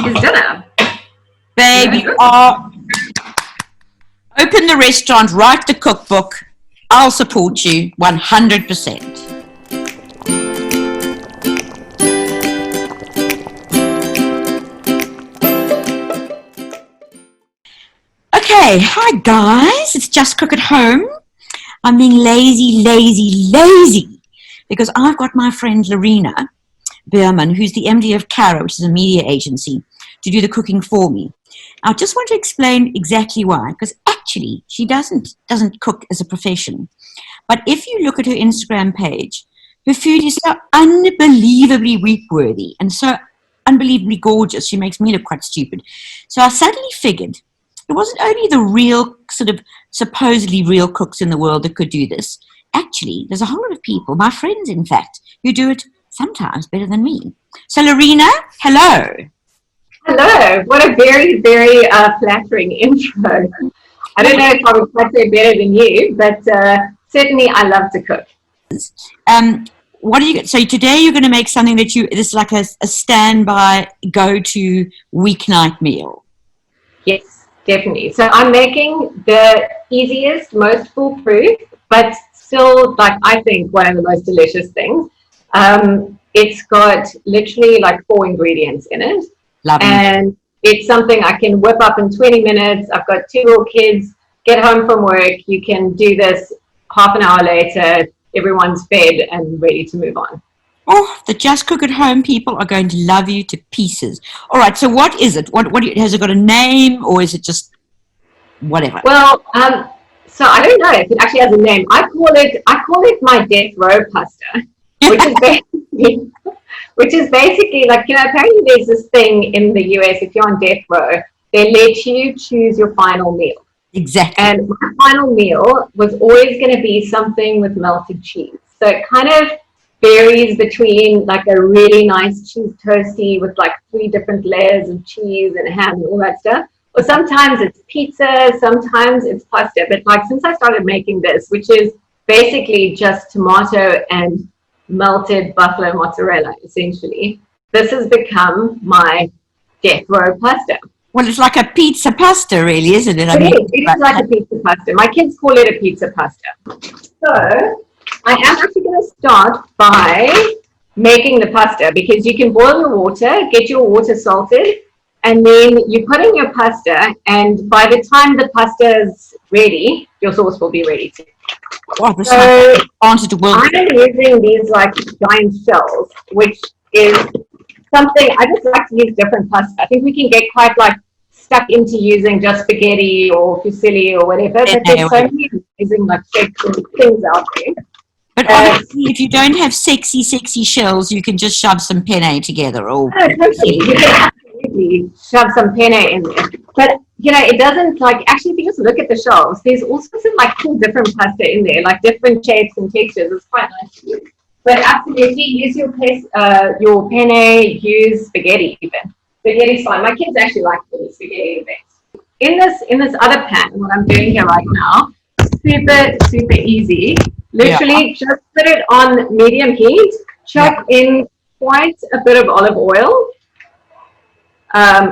Is dinner. Babe, you are... Open the restaurant, write the cookbook. I'll support you 100%. Okay, hi guys, it's Just Cook at Home. I'm being lazy because I've got my friend Lorena Beerman, who's the MD of Cara, which is a media agency, to do the cooking for me. I just want to explain exactly why, because actually she doesn't cook as a profession. But if you look at her Instagram page, her food is so unbelievably weep-worthy and so unbelievably gorgeous. She makes me look quite stupid. So I suddenly figured it wasn't only the real, sort of supposedly real cooks in the world that could do this. Actually, there's a whole lot of people, my friends in fact, who do it sometimes better than me. So Lorena, hello. Hello. What a very, very flattering intro. I don't know if I would say better than you, but certainly I love to cook. What are you? So today you're going to make something that this is like a standby go-to weeknight meal. Yes, definitely. So I'm making the easiest, most foolproof, but still, like, I think one of the most delicious things. It's got literally like 4 ingredients in it. Lovely. And it's something I can whip up in 20 minutes. I've got 2 little kids, get home from work. You can do this half an hour later. Everyone's fed and ready to move on. Oh, the Just Cook at Home people are going to love you to pieces. All right, so what is it? What has it got a name, or is it just whatever? Well, so I don't know if it actually has a name. I call it my death row pasta, which is basically like, you know, apparently there's this thing in the US, if you're on death row, they let you choose your final meal. Exactly. And my final meal was always going to be something with melted cheese. So it kind of varies between like a really nice cheese toasty with like 3 different layers of cheese and ham and all that stuff. Or sometimes it's pizza, sometimes it's pasta. But like since I started making this, which is basically just tomato and melted buffalo mozzarella, essentially, this has become my death row pasta. Well, it's like a pizza pasta, really, isn't it? It is like a pizza pasta. My kids call it a pizza pasta. So I am actually going to start by making the pasta, because you can boil your water, get your water salted, and then you put in your pasta, and by the time the pasta is ready, your sauce will be ready too. Oh, so I'm using these like giant shells, which is something I just like to use different pasta. I think we can get quite like stuck into using just spaghetti or fusilli or whatever, but there's so many amazing like things out there. But obviously, if you don't have sexy shells, you can just shove some penne together. Totally. You can absolutely shove some penne in there. But, you know, it doesn't, like, actually, if you just look at the shelves, there's all sorts of, like, cool different pasta in there, like different shapes and textures. It's quite nice to use. But absolutely, use your penne, use spaghetti even. Spaghetti's fine. My kids actually like the spaghetti best. In this other pan, what I'm doing here right now, super easy. Literally, just put it on medium heat. Chuck in quite a bit of olive oil,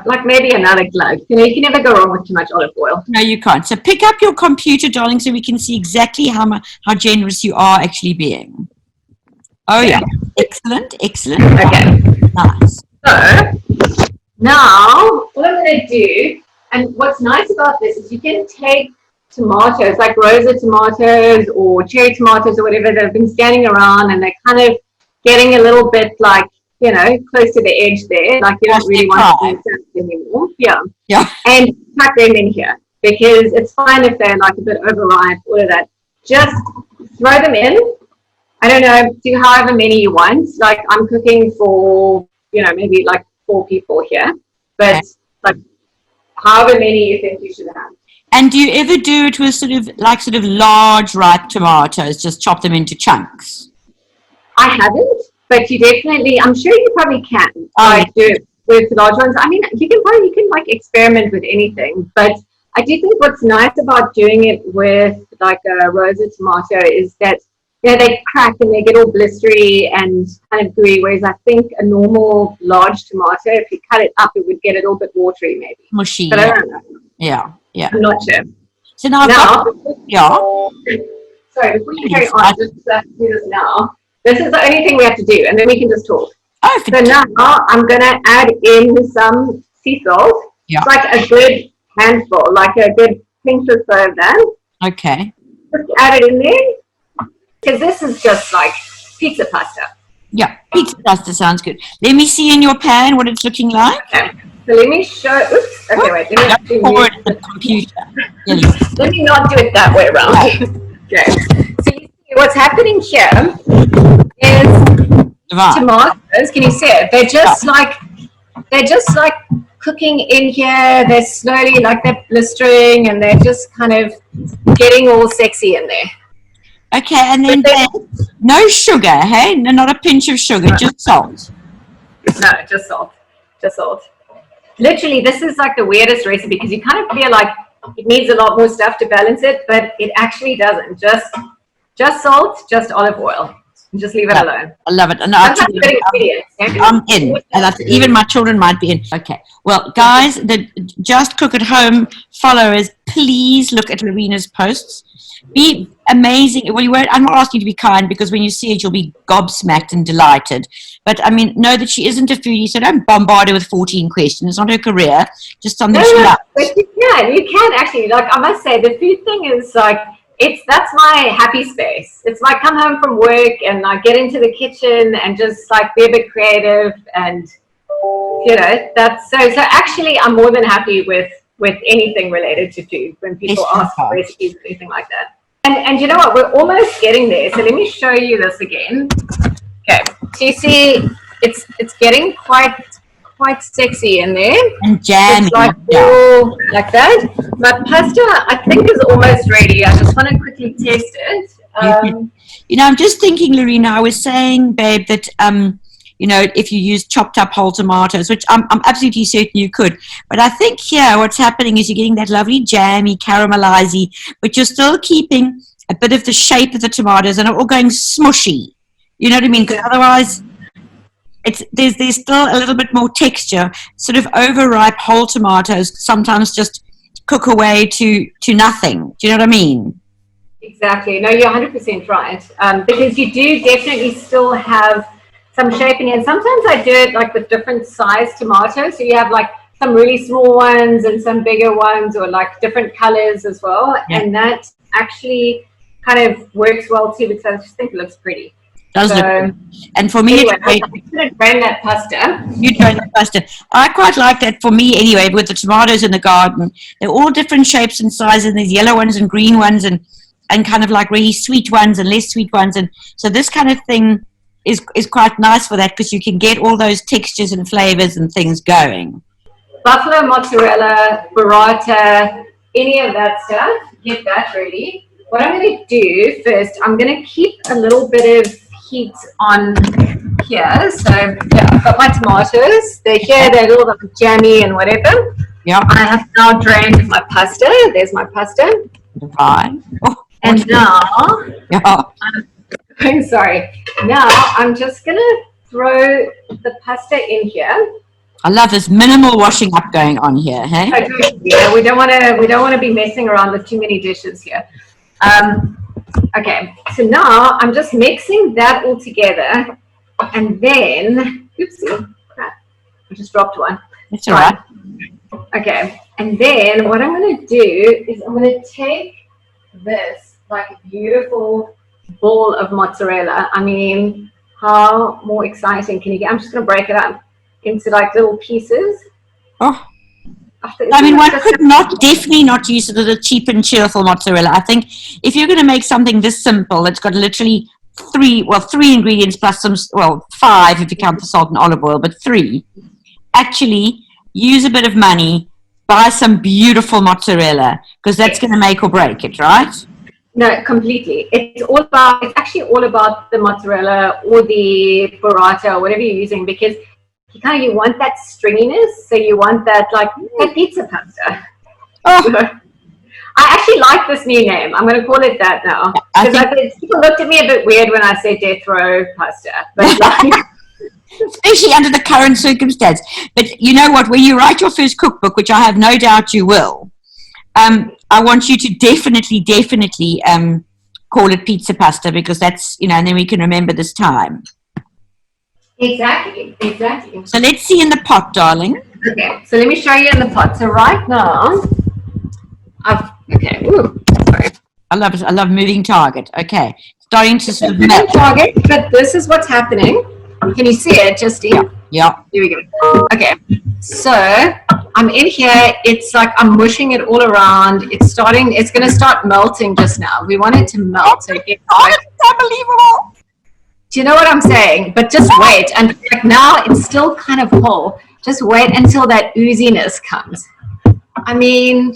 like maybe another glove. You know, you can never go wrong with too much olive oil. No, you can't. So pick up your computer, darling, so we can see exactly how generous you are actually being. Oh yeah, excellent. Okay, nice. So now what I'm going to do, and what's nice about this is you can take tomatoes, like rosa tomatoes or cherry tomatoes or whatever, that have been standing around and they're kind of getting a little bit like, you know, close to the edge there, like you don't really want to do that anymore. Yeah. And tuck them in here, because it's fine if they're like a bit overripe, all of that. Just throw them in. I don't know, do however many you want. Like I'm cooking for, you know, maybe like 4 people here, but like however many you think you should have. And do you ever do it with sort of large ripe tomatoes, just chop them into chunks? I haven't, but you definitely, I'm sure you probably can do it with large ones. I mean, you can like experiment with anything, but I do think what's nice about doing it with like a rosa tomato is that they crack and they get all blistery and kind of gooey, whereas I think a normal large tomato, if you cut it up, it would get a little bit watery maybe. Mushy. But I don't know. Yeah. I'm not sure. So now, Sorry, before you carry on, just do this now. This is the only thing we have to do, and then we can just talk. Oh, so now I'm going to add in some sea salt. Yeah. It's like a good handful, like a good pinch or so of that. Okay. Just add it in there, because this is just like pizza pasta. Yeah, pizza pasta sounds good. Let me see in your pan what it's looking like. Okay. So let me show. Oops. Okay, wait. Let me forward the computer. Let me not do it that way around. Okay. So you see what's happening here is tomatoes. Can you see it? They're just like cooking in here. They're slowly they're blistering, and they're just kind of getting all sexy in there. Okay, and then no sugar, hey? No, not a pinch of sugar, just salt. No, just salt. Just salt. Literally, this is like the weirdest recipe because you kind of feel like it needs a lot more stuff to balance it, but it actually doesn't. Just salt, just olive oil. And just leave it alone. I love it. And I'm in. And even my children might be in. Okay. Well, guys, the Just Cook at Home followers, please look at Lorena's posts. Be amazing. Well, I'm not asking you to be kind because when you see it, you'll be gobsmacked and delighted. But I mean, know that she isn't a foodie, so don't bombard her with 14 questions. It's not her career, just something she loves. But you can actually. Like I must say, the food thing is that's my happy space. It's like come home from work and I get into the kitchen and just like be a bit creative and that's so actually I'm more than happy with anything related to food when people ask for recipes or anything like that. And you know what? We're almost getting there. So let me show you this again. Okay. So you see it's getting quite sexy in there. And jammy. It's like that. My pasta, I think, is almost ready. I just want to quickly test it. I'm just thinking, Lorena, I was saying, babe, that, if you use chopped up whole tomatoes, which I'm absolutely certain you could. But I think here what's happening is you're getting that lovely jammy, caramelizey, but you're still keeping a bit of the shape of the tomatoes and all going smushy. You know what I mean? Because otherwise... There's still a little bit more texture. Sort of overripe whole tomatoes sometimes just cook away to nothing. Do you know what I mean? Exactly. No, you're 100% right. Because you do definitely still have some shape in it. And sometimes I do it like with different size tomatoes. So you have like some really small ones and some bigger ones, or like different colors as well. Yeah. And that actually kind of works well too because I just think it looks pretty. Does look. And for me, I should drain that pasta. You drain that pasta. I quite like that for me anyway, with the tomatoes in the garden. They're all different shapes and sizes. There's yellow ones and green ones and kind of like really sweet ones and less sweet ones. And so this kind of thing is quite nice for that because you can get all those textures and flavors and things going. Buffalo mozzarella, burrata, any of that stuff, get that ready. What I'm going to do first, I'm going to keep a little bit of heat on here. So yeah, I've got my tomatoes. They're here. They're a little bit jammy and whatever. Yeah. I have now drained my pasta. There's my pasta. Fine. And now, yeah. Sorry. Now I'm just gonna throw the pasta in here. I love this minimal washing up going on here. Hey. Yeah, we don't want to be messing around with too many dishes here. Okay, so now I'm just mixing that all together, and then, oopsie, crap, I just dropped one. That's all right. Okay, and then what I'm going to do is I'm going to take this like beautiful ball of mozzarella. I mean, how more exciting can you get? I'm just going to break it up into like little pieces. Oh. I mean, one could definitely not use sort of the cheap and cheerful mozzarella. I think if you're going to make something this simple, it's got literally three ingredients plus five if you count the salt and olive oil, but three. Actually, use a bit of money, buy some beautiful mozzarella because that's going to make or break it, right? No, completely. It's actually all about the mozzarella or the burrata or whatever you're using because you want that stringiness, so you want that like that pizza pasta. Oh. I actually like this new name. I'm going to call it that now. Because I think people looked at me a bit weird when I said death row pasta. But like, especially under the current circumstance. But you know what? When you write your first cookbook, which I have no doubt you will, I want you to definitely call it pizza pasta, because that's, you know, and then we can remember this time. Exactly. So let's see in the pot, darling. Okay, so let me show you in the pot. So right now, sorry. I love moving target. Okay, starting to sort of melt. Target, but this is what's happening. Can you see it, Justine? Yeah. Here we go. Okay, so I'm in here. It's like I'm mushing it all around. It's going to start melting just now. We want it to melt. So it's unbelievable. Do you know what I'm saying? But just wait. And like now it's still kind of whole. Just wait until that ooziness comes. I mean,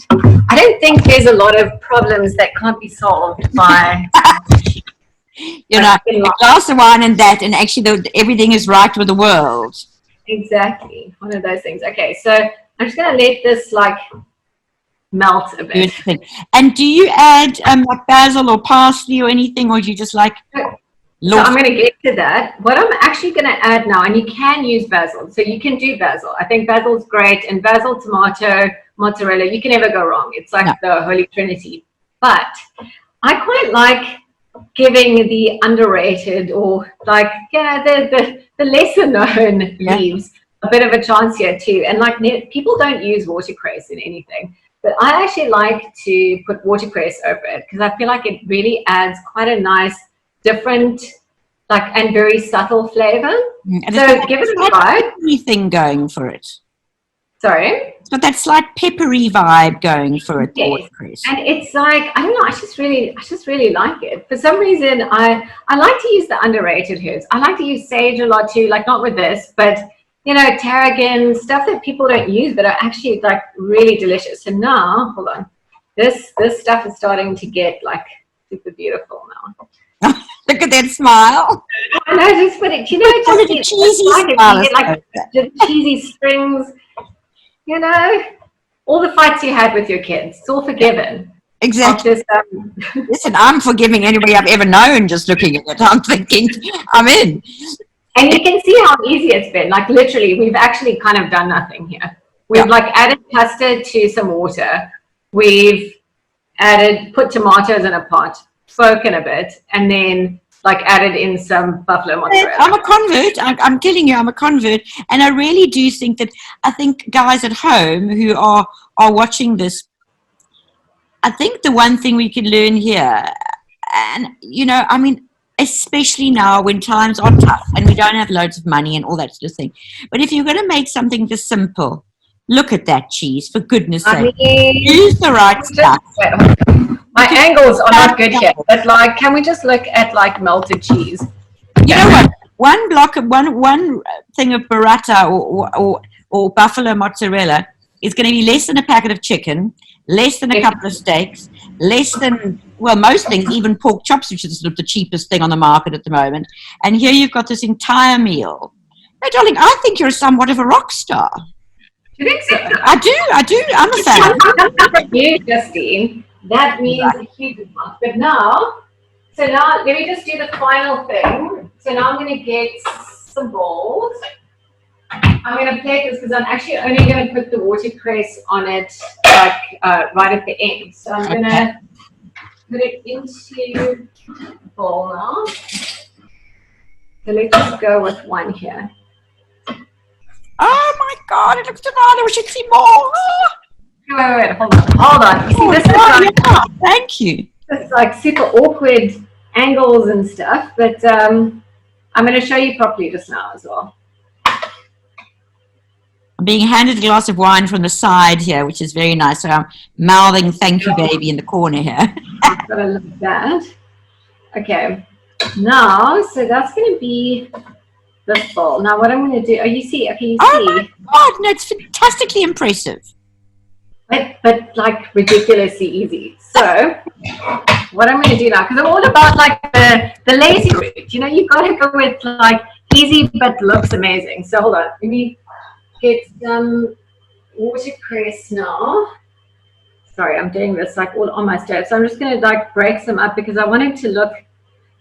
I don't think there's a lot of problems that can't be solved by... You know, a glass of wine and that, and actually everything is right with the world. Exactly. One of those things. Okay, so I'm just going to let this like melt a bit. And do you add like basil or parsley or anything, or do you just like... So I'm going to get to that. What I'm actually going to add now, and you can use basil. So you can do basil. I think basil's great. And basil, tomato, mozzarella, you can never go wrong. It's like the Holy Trinity. But I quite like giving the underrated or like, yeah, the lesser known leaves a bit of a chance here too. And like people don't use watercress in anything. But I actually like to put watercress over it because I feel like it really adds quite a nice different and very subtle flavor. So give it a try. Peppery thing going for it. Sorry? It's got that slight peppery vibe going for it. Yes. And it's like, I don't know, I just really like it. For some reason, I like to use the underrated herbs. I like to use sage a lot too, like not with this, but you know, tarragon, stuff that people don't use but are actually like really delicious. So now, hold on. This stuff is starting to get like super beautiful now. Look at that smile. I know, just put it, you know, just the cheesy smile. Like the cheesy strings, you know, all the fights you had with your kids, it's all forgiven. Exactly. Listen, I'm forgiving anybody I've ever known just looking at it. I'm thinking, I'm in. And you can see how easy it's been. Like literally, we've actually kind of done nothing here. We've like added pasta to some water. We've put tomatoes in a pot, spoken a bit, and then like added in some buffalo mozzarella. I'm a convert. I'm telling you, I'm a convert. And I really do think that, I think guys at home who are watching this, I think the one thing we can learn here, and you know, I mean, especially now when times are tough and we don't have loads of money and all that sort of thing. But if you're going to make something just simple, look at that cheese, for goodness sake. Use the right stuff. My angles are not good here, but like, can we just look at like melted cheese? You know what? One thing of burrata or buffalo mozzarella is going to be less than a packet of chicken, less than a couple of steaks, less than, well, most things, even pork chops, which is sort of the cheapest thing on the market at the moment. And here you've got this entire meal. No, darling, I think you're somewhat of a rock star. You think so? I do. I'm a fan. From you, Justine. That means a huge amount. But now, let me just do the final thing. So now I'm going to get some bowls. I'm going to plate this because I'm actually only going to put the watercress on it like right at the end. So I'm going to put it into the bowl now. So let's just go with one here. Oh my God, it looks divine. We should see more. Wait, hold on. You see, this is like, thank you. It's like super awkward angles and stuff, but I'm going to show you properly just now as well. I'm being handed a glass of wine from the side here, which is very nice. So I'm mouthing "thank you, baby" in the corner here. Gotta love that. Okay, now so that's going to be this bowl. Now what I'm going to do? You see? Okay, you see? Oh my God! No, it's fantastically impressive. But like ridiculously easy. So what I'm going to do now, because I'm all about like the lazy route. You know, you've got to go with like easy but looks amazing. So hold on, let me get some watercress now. sorry, I'm doing this like all on my stove. So I'm just going to like break some up because I want it to look,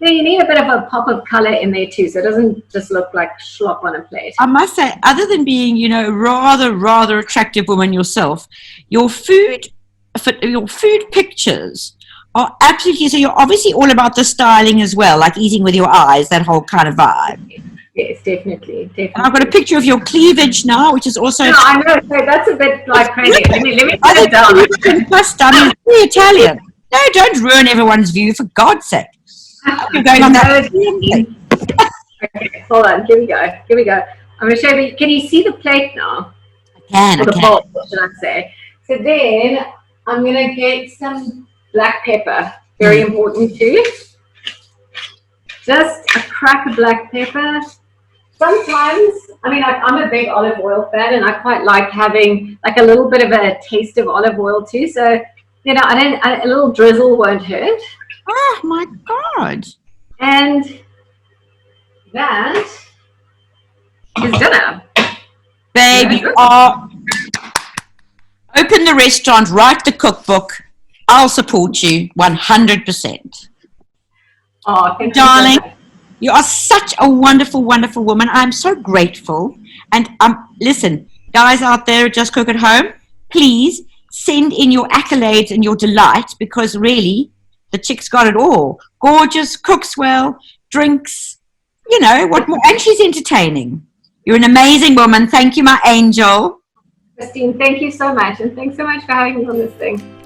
you need a bit of a pop of color in there too. So it doesn't just look like slop on a plate. I must say, other than being, rather attractive woman yourself, your food pictures are absolutely, so you're obviously all about the styling as well, like eating with your eyes, that whole kind of vibe. Yes, definitely. And I've got a picture of your cleavage now, which is also... No, I know, so that's a bit like crazy. Let me put it down. I mean, very Italian. No, don't ruin everyone's view, for God's sake. You're going on that. Okay, hold on. Here we go. I'm going to show you. Can you see the plate now? I Or the can. bowl, should I say? So then I'm going to get some black pepper. Very important too. Just a crack of black pepper. Sometimes, I mean, I'm a big olive oil fan, and I quite like having like a little bit of a taste of olive oil too. So, a little drizzle won't hurt. Oh, my God. And that is dinner. Babe, you are... Open the restaurant, write the cookbook. I'll support you 100%. Oh, thank Darling, you so much. you are such a wonderful, wonderful woman. I'm so grateful. And listen, guys out there at Just Cook at Home, please send in your accolades and your delight, because really, the chick's got it all. Gorgeous, cooks well, drinks, what more? And she's entertaining. You're an amazing woman. Thank you, my angel. Christine, thank you so much. And thanks so much for having me on this thing.